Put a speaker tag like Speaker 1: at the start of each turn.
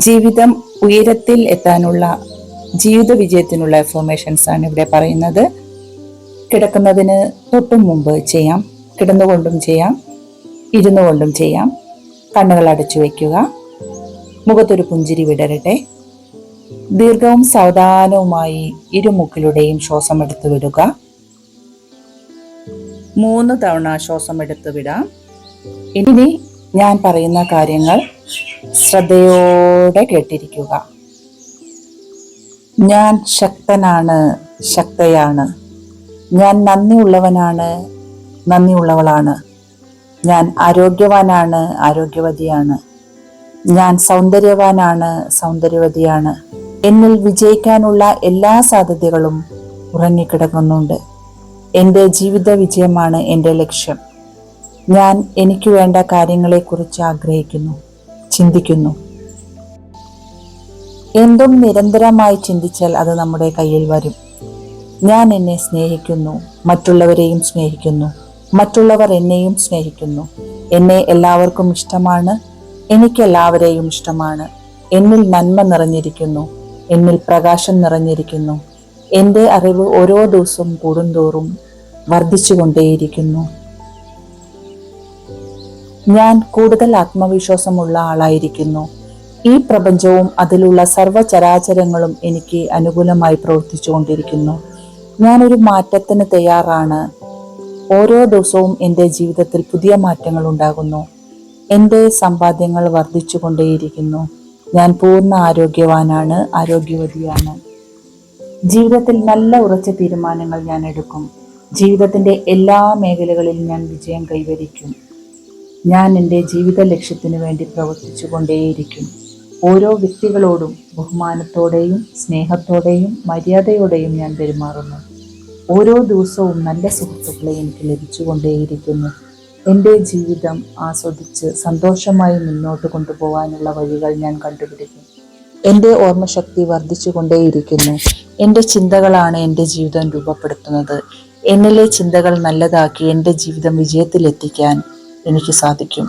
Speaker 1: ജീവിതം ഉയരത്തിൽ എത്താനുള്ള ജീവിത വിജയത്തിനുള്ള അഫർമേഷൻസ് ആണ് ഇവിടെ പറയുന്നത്. കിടക്കുന്നതിന് തൊട്ടും മുമ്പ് ചെയ്യാം, കിടന്നുകൊണ്ടും ചെയ്യാം, ഇരുന്നു കൊണ്ടും ചെയ്യാം. കണ്ണുകൾ അടച്ചു വയ്ക്കുക. മുഖത്തൊരു പുഞ്ചിരി വിടരട്ടെ. ദീർഘവും സാവധാനവുമായി ഇരുമുക്കിലൂടെയും ശ്വാസം എടുത്തു വിടുക. 3 തവണ ശ്വാസം എടുത്തു വിടാം. ഇനി ഞാൻ പറയുന്ന കാര്യങ്ങൾ ശ്രദ്ധയോടെ കേട്ടിരിക്കുക. ഞാൻ ശക്തനാണ്, ശക്തയാണ്. ഞാൻ നന്ദിയുള്ളവനാണ്, നന്ദിയുള്ളവളാണ്. ഞാൻ ആരോഗ്യവാനാണ്, ആരോഗ്യവതിയാണ്. ഞാൻ സൗന്ദര്യവാനാണ്, സൗന്ദര്യവതിയാണ്. എന്നിൽ വിജയിക്കാനുള്ള എല്ലാ സാധ്യതകളും ഉറങ്ങിക്കിടക്കുന്നുണ്ട്. എൻ്റെ ജീവിത വിജയമാണ് എൻ്റെ ലക്ഷ്യം. ഞാൻ എനിക്ക് വേണ്ട കാര്യങ്ങളെക്കുറിച്ച് ആഗ്രഹിക്കുന്നു, ചിന്തിക്കുന്നു. എന്തും നിരന്തരമായി ചിന്തിച്ചാൽ അത് നമ്മുടെ കയ്യിൽ വരും. ഞാൻ എന്നെ സ്നേഹിക്കുന്നു, മറ്റുള്ളവരെയും സ്നേഹിക്കുന്നു. മറ്റുള്ളവർ എന്നെയും സ്നേഹിക്കുന്നു. എന്നെ എല്ലാവർക്കും ഇഷ്ടമാണ്, എനിക്ക് എല്ലാവരെയും ഇഷ്ടമാണ്. എന്നിൽ നന്മ നിറഞ്ഞിരിക്കുന്നു, എന്നിൽ പ്രകാശം നിറഞ്ഞിരിക്കുന്നു. എൻ്റെ അറിവ് ഓരോ ദിവസവും കൂടുന്തോറും വർദ്ധിച്ചുകൊണ്ടേയിരിക്കുന്നു. ഞാൻ കൂടുതൽ ആത്മവിശ്വാസമുള്ള ആളായിരിക്കുന്നു. ഈ പ്രപഞ്ചവും അതിലുള്ള സർവ്വചരാചരങ്ങളും എനിക്ക് അനുകൂലമായി പ്രവർത്തിച്ചു കൊണ്ടിരിക്കുന്നു. ഞാനൊരു മാറ്റത്തിന് തയ്യാറാണ്. ഓരോ ദിവസവും എൻ്റെ ജീവിതത്തിൽ പുതിയ മാറ്റങ്ങൾ ഉണ്ടാകുന്നു. എൻ്റെ സമ്പാദ്യങ്ങൾ വർദ്ധിച്ചു കൊണ്ടേയിരിക്കുന്നു. ഞാൻ പൂർണ്ണ ആരോഗ്യവാനാണ്, ആരോഗ്യവതിയാണ്. ജീവിതത്തിൽ നല്ല ഉറച്ച തീരുമാനങ്ങൾ ഞാൻ എടുക്കും. ജീവിതത്തിൻ്റെ എല്ലാ മേഖലകളിലും ഞാൻ വിജയം കൈവരിക്കും. ഞാൻ എൻ്റെ ജീവിത ലക്ഷ്യത്തിനു വേണ്ടി പ്രവർത്തിച്ചു കൊണ്ടേയിരിക്കും. ഓരോ വ്യക്തികളോടും ബഹുമാനത്തോടെയും സ്നേഹത്തോടെയും മര്യാദയോടെയും ഞാൻ പെരുമാറുന്നു. ഓരോ ദിവസവും നല്ല സുഹൃത്തുക്കളെ എനിക്ക് ലഭിച്ചുകൊണ്ടേയിരിക്കുന്നു. എൻ്റെ ജീവിതം ആസ്വദിച്ച് സന്തോഷമായി മുന്നോട്ട് കൊണ്ടുപോകാനുള്ള വഴികൾ ഞാൻ കണ്ടുപിടിക്കും. എൻ്റെ ഓർമ്മശക്തി വർദ്ധിച്ചു കൊണ്ടേയിരിക്കുന്നു. എൻ്റെ ചിന്തകളാണ് എൻ്റെ ജീവിതം രൂപപ്പെടുത്തുന്നത്. എന്നിലെ ചിന്തകൾ നല്ലതാക്കി എൻ്റെ ജീവിതം വിജയത്തിലെത്തിക്കാൻ എനിക്ക് സാധിക്കും.